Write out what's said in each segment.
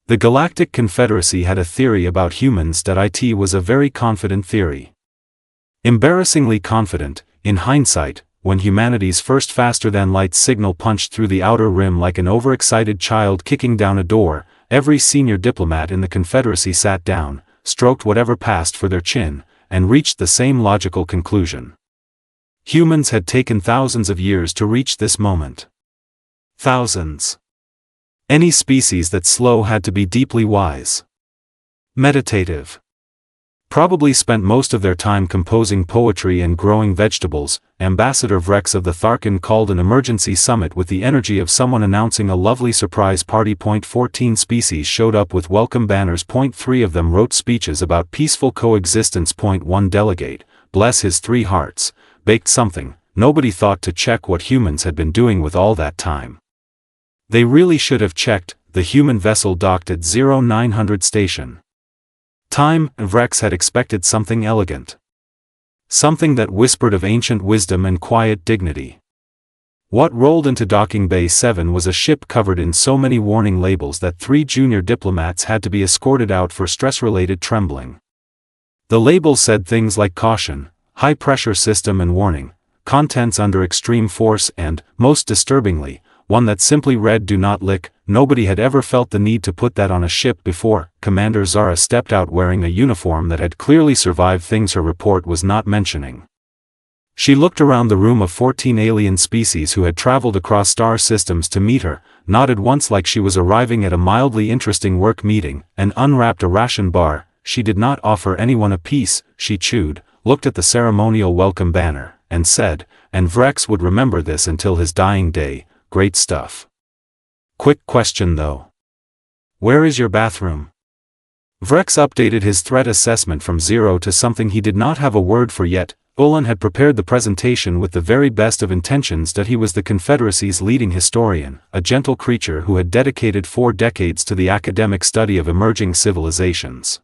The Galactic Confederacy had a theory about humans that it was a very confident theory. Embarrassingly confident, in hindsight, when humanity's first faster-than-light signal punched through the outer rim like an overexcited child kicking down a door, every senior diplomat in the Confederacy sat down, stroked whatever passed for their chin, and reached the same logical conclusion. Humans had taken thousands of years to reach this moment. Thousands. Any species that's slow had to be deeply wise. Meditative. Probably spent most of their time composing poetry and growing vegetables. Ambassador Vrex of the Tharkin called an emergency summit with the energy of someone announcing a lovely surprise party. 14 species showed up with welcome banners. 3 of them wrote speeches about peaceful coexistence. 1 delegate, bless his 3 hearts, baked something. Nobody thought to check what humans had been doing with all that time. They really should have checked. The human vessel docked at 0900 station. Time. Vrex had expected something elegant. Something that whispered of ancient wisdom and quiet dignity. What rolled into docking bay 7 was a ship covered in so many warning labels that 3 junior diplomats had to be escorted out for stress-related trembling. The labels said things like caution, high-pressure system and warning, contents under extreme force and, most disturbingly, one that simply read do not lick. Nobody had ever felt the need to put that on a ship before. Commander Zara stepped out wearing a uniform that had clearly survived things her report was not mentioning. She looked around the room of 14 alien species who had traveled across star systems to meet her, nodded once like she was arriving at a mildly interesting work meeting, and unwrapped a ration bar. She did not offer anyone a piece. She chewed, looked at the ceremonial welcome banner, and said, and Vrex would remember this until his dying day, great stuff. Quick question though. Where is your bathroom? Vrex updated his threat assessment from 0 to something he did not have a word for yet. Ulan had prepared the presentation with the very best of intentions that he was the Confederacy's leading historian, a gentle creature who had dedicated 4 decades to the academic study of emerging civilizations.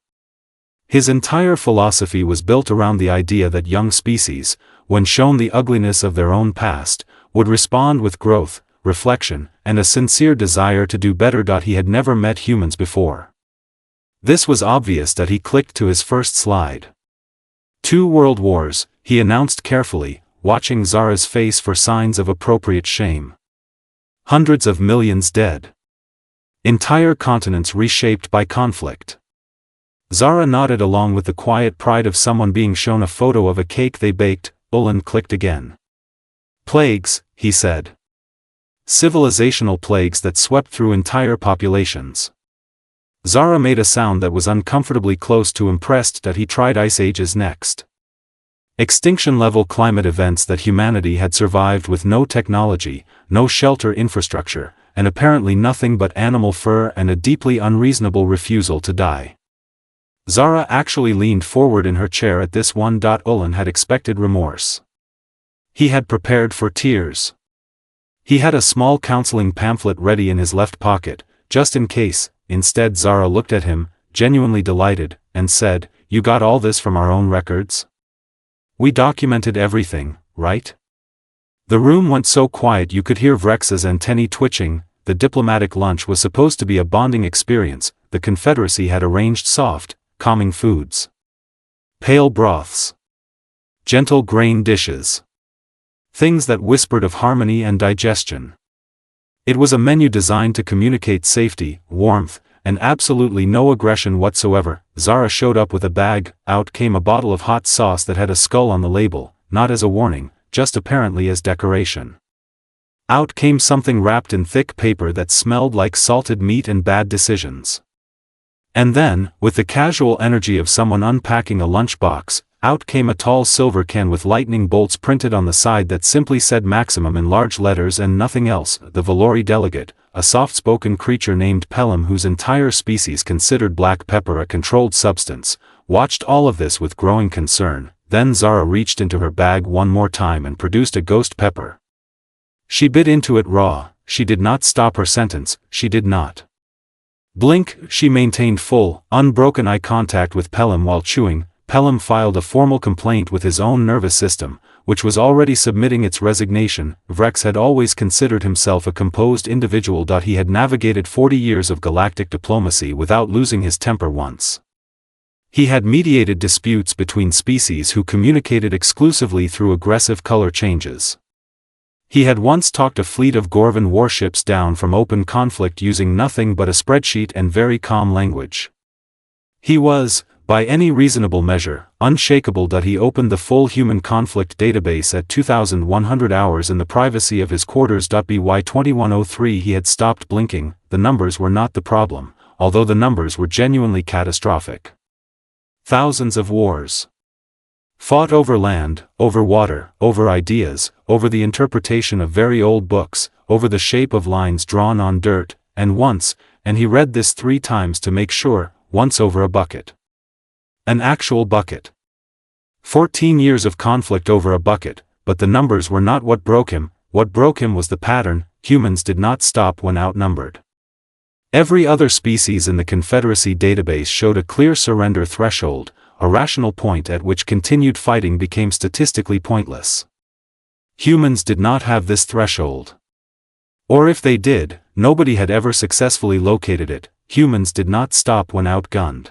His entire philosophy was built around the idea that young species, when shown the ugliness of their own past, would respond with growth, reflection, and a sincere desire to do better. He had never met humans before. This was obvious that he clicked to his first slide. 2 world wars, he announced carefully, watching Zara's face for signs of appropriate shame. Hundreds of millions dead. Entire continents reshaped by conflict. Zara nodded along with the quiet pride of someone being shown a photo of a cake they baked. Ulan clicked again. Plagues, he said. Civilizational plagues that swept through entire populations. Zara made a sound that was uncomfortably close to impressed that he tried ice ages next. Extinction-level climate events that humanity had survived with no technology, no shelter infrastructure, and apparently nothing but animal fur and a deeply unreasonable refusal to die. Zara actually leaned forward in her chair at this one. Ulan had expected remorse. He had prepared for tears. He had a small counseling pamphlet ready in his left pocket, just in case. Instead Zara looked at him, genuinely delighted, and said, "You got all this from our own records? We documented everything, right?" The room went so quiet you could hear Vrex's antennae twitching. The diplomatic lunch was supposed to be a bonding experience. The Confederacy had arranged soft, calming foods. Pale broths. Gentle grain dishes. Things that whispered of harmony and digestion. It was a menu designed to communicate safety, warmth, and absolutely no aggression whatsoever. Zara showed up with a bag. Out came a bottle of hot sauce that had a skull on the label, not as a warning, just apparently as decoration. Out came something wrapped in thick paper that smelled like salted meat and bad decisions. And then, with the casual energy of someone unpacking a lunchbox, out came a tall silver can with lightning bolts printed on the side that simply said maximum in large letters and nothing else. The Valori delegate, a soft-spoken creature named Pelham whose entire species considered black pepper a controlled substance, watched all of this with growing concern. Then Zara reached into her bag one more time and produced a ghost pepper. She bit into it raw. She did not stop her sentence. She did not blink. She maintained full, unbroken eye contact with Pelham while chewing. Pelham filed a formal complaint with his own nervous system, which was already submitting its resignation. Vrex had always considered himself a composed individual. He had navigated 40 years of galactic diplomacy without losing his temper once. He had mediated disputes between species who communicated exclusively through aggressive color changes. He had once talked a fleet of Gorvan warships down from open conflict using nothing but a spreadsheet and very calm language. He was, by any reasonable measure, unshakable. He opened the full human conflict database at 2100 hours in the privacy of his quarters. By 2103 he had stopped blinking. The numbers were not the problem, although the numbers were genuinely catastrophic. Thousands of wars. Fought over land, over water, over ideas, over the interpretation of very old books, over the shape of lines drawn on dirt, and once, and he read this 3 times to make sure, once over a bucket. An actual bucket. 14 years of conflict over a bucket, but the numbers were not what broke him. What broke him was the pattern. Humans did not stop when outnumbered. Every other species in the Confederacy database showed a clear surrender threshold, a rational point at which continued fighting became statistically pointless. Humans did not have this threshold. Or if they did, nobody had ever successfully located it. Humans did not stop when outgunned.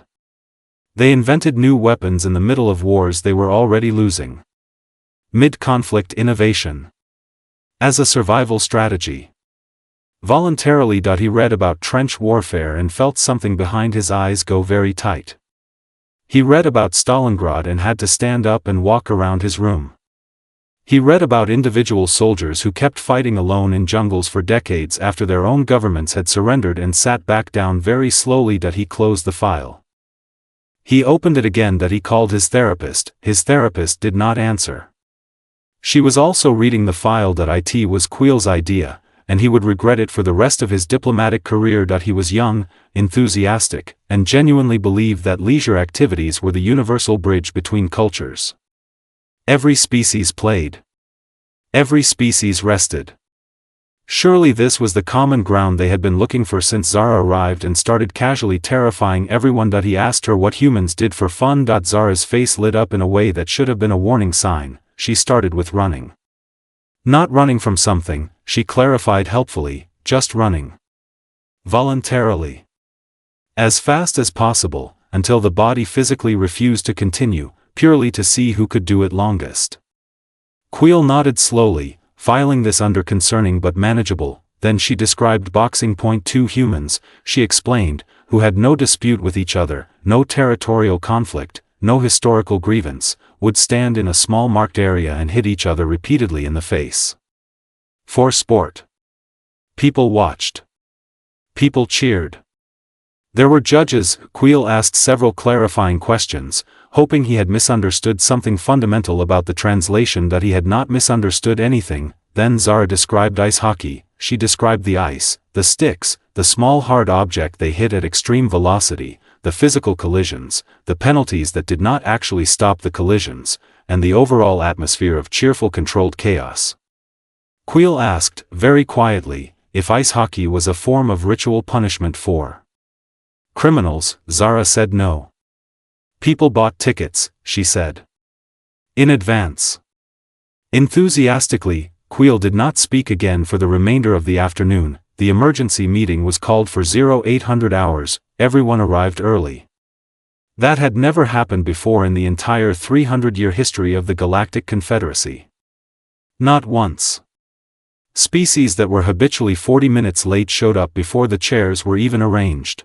They invented new weapons in the middle of wars they were already losing. Mid-conflict innovation. As a survival strategy. Voluntarily. He read about trench warfare and felt something behind his eyes go very tight. He read about Stalingrad and had to stand up and walk around his room. He read about individual soldiers who kept fighting alone in jungles for decades after their own governments had surrendered and sat back down very slowly. He closed the file. He opened it again. He called his therapist. His therapist did not answer. She was also reading the file. It was Quill's idea, and he would regret it for the rest of his diplomatic career. He was young, enthusiastic, and genuinely believed that leisure activities were the universal bridge between cultures. Every species played. Every species rested. Surely this was the common ground they had been looking for since Zara arrived and started casually terrifying everyone. He asked her what humans did for fun. Zara's face lit up in a way that should have been a warning sign. She started with running. Not running from something, she clarified helpfully, just running. Voluntarily. As fast as possible, until the body physically refused to continue, purely to see who could do it longest. Quill nodded slowly, filing this under concerning but manageable. Then she described boxing. 2 humans, she explained, who had no dispute with each other, no territorial conflict, no historical grievance, would stand in a small marked area and hit each other repeatedly in the face. For sport. People watched. People cheered. There were judges. Quill asked several clarifying questions, hoping he had misunderstood something fundamental about the translation. He had not misunderstood anything. Then Zara described ice hockey. She described the ice, the sticks, the small hard object they hit at extreme velocity, the physical collisions, the penalties that did not actually stop the collisions, and the overall atmosphere of cheerful controlled chaos. Quill asked, very quietly, if ice hockey was a form of ritual punishment for criminals. Zara said no. People bought tickets, she said. In advance. Enthusiastically, Quill did not speak again for the remainder of the afternoon. The emergency meeting was called for 0800 hours, everyone arrived early. That had never happened before in the entire 300-year history of the Galactic Confederacy. Not once. Species that were habitually 40 minutes late showed up before the chairs were even arranged.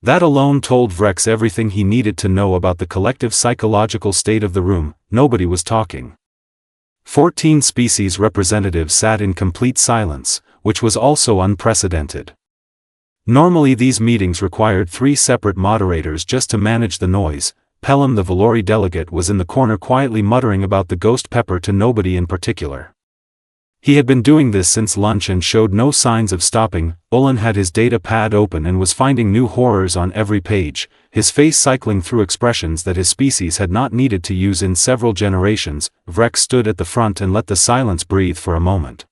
That alone told Vrex everything he needed to know about the collective psychological state of the room. Nobody was talking. 14 species representatives sat in complete silence, which was also unprecedented. Normally these meetings required 3 separate moderators just to manage the noise. Pelham, the Valori delegate, was in the corner quietly muttering about the ghost pepper to nobody in particular. He had been doing this since lunch and showed no signs of stopping. Olin had his data pad open and was finding new horrors on every page, his face cycling through expressions that his species had not needed to use in several generations. Vrex stood at the front and let the silence breathe for a moment.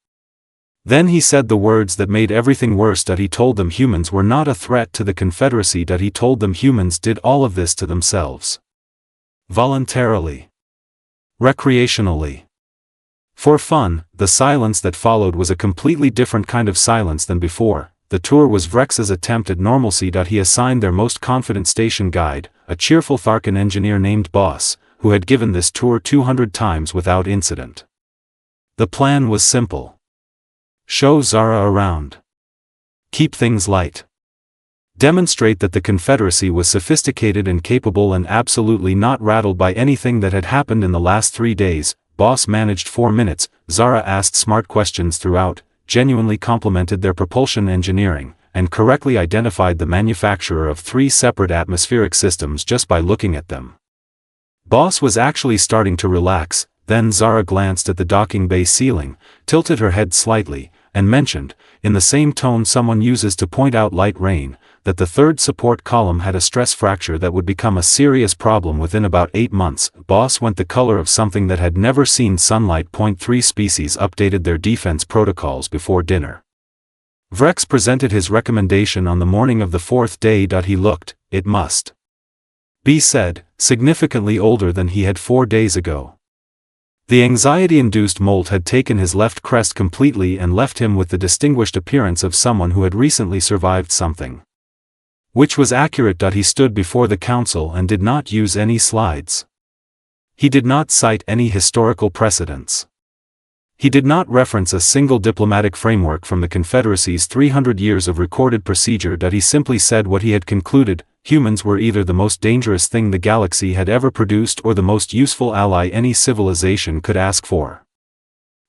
Then he said the words that made everything worse. He told them humans were not a threat to the Confederacy. He told them humans did all of this to themselves. Voluntarily. Recreationally. For fun, the silence that followed was a completely different kind of silence than before. The tour was Vrex's attempt at normalcy. He assigned their most confident station guide, a cheerful Tharkan engineer named Boss, who had given this tour 200 times without incident. The plan was simple. Show Zara around. Keep things light. Demonstrate that the Confederacy was sophisticated and capable and absolutely not rattled by anything that had happened in the last 3 days. Boss managed 4 minutes. Zara asked smart questions throughout, genuinely complimented their propulsion engineering, and correctly identified the manufacturer of 3 separate atmospheric systems just by looking at them. Boss was actually starting to relax. Then Zara glanced at the docking bay ceiling, tilted her head slightly, and mentioned, in the same tone someone uses to point out light rain, that the third support column had a stress fracture that would become a serious problem within about 8 months. Boss went the color of something that had never seen sunlight. 3 species updated their defense protocols before dinner. Vrex presented his recommendation on the morning of the 4th day. He looked, it must be said, significantly older than he had 4 days ago. The anxiety-induced molt had taken his left crest completely and left him with the distinguished appearance of someone who had recently survived something. Which was accurate. He stood before the council and did not use any slides. He did not cite any historical precedents. He did not reference a single diplomatic framework from the Confederacy's 300 years of recorded procedure. He simply said what he had concluded: humans were either the most dangerous thing the galaxy had ever produced or the most useful ally any civilization could ask for.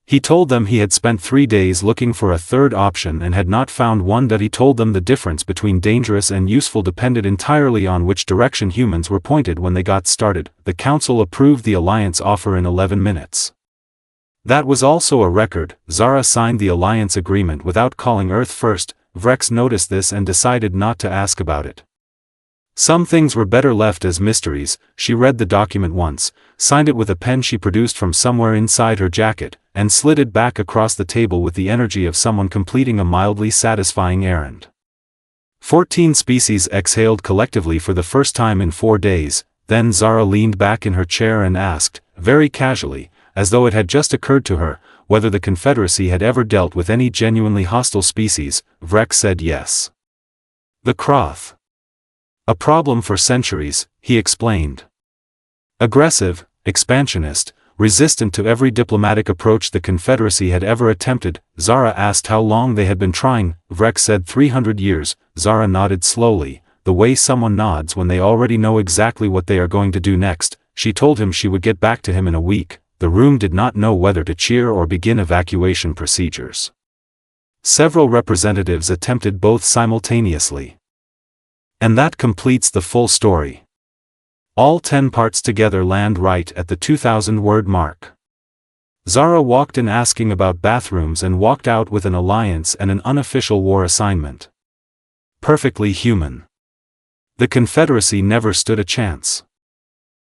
He told them he had spent 3 days looking for a third option and had not found one. He told them the difference between dangerous and useful depended entirely on which direction humans were pointed when they got started. The council approved the alliance offer in 11 minutes. That was also a record. Zara signed the alliance agreement without calling Earth first. Vrex noticed this and decided not to ask about it. Some things were better left as mysteries. She read the document once, signed it with a pen she produced from somewhere inside her jacket, and slid it back across the table with the energy of someone completing a mildly satisfying errand. 14 species exhaled collectively for the first time in 4 days. Then Zara leaned back in her chair and asked, very casually, as though it had just occurred to her, whether the Confederacy had ever dealt with any genuinely hostile species. Vrex said yes. The Kroth. A problem for centuries, he explained. Aggressive, expansionist, resistant to every diplomatic approach the Confederacy had ever attempted. Zara asked how long they had been trying. Vrex said 300 years. Zara nodded slowly, the way someone nods when they already know exactly what they are going to do next. She told him she would get back to him in a week. The room did not know whether to cheer or begin evacuation procedures. Several representatives attempted both simultaneously. And that completes the full story. All 10 parts together land right at the 2,000-word mark. Zara walked in asking about bathrooms and walked out with an alliance and an unofficial war assignment. Perfectly human. The Confederacy never stood a chance.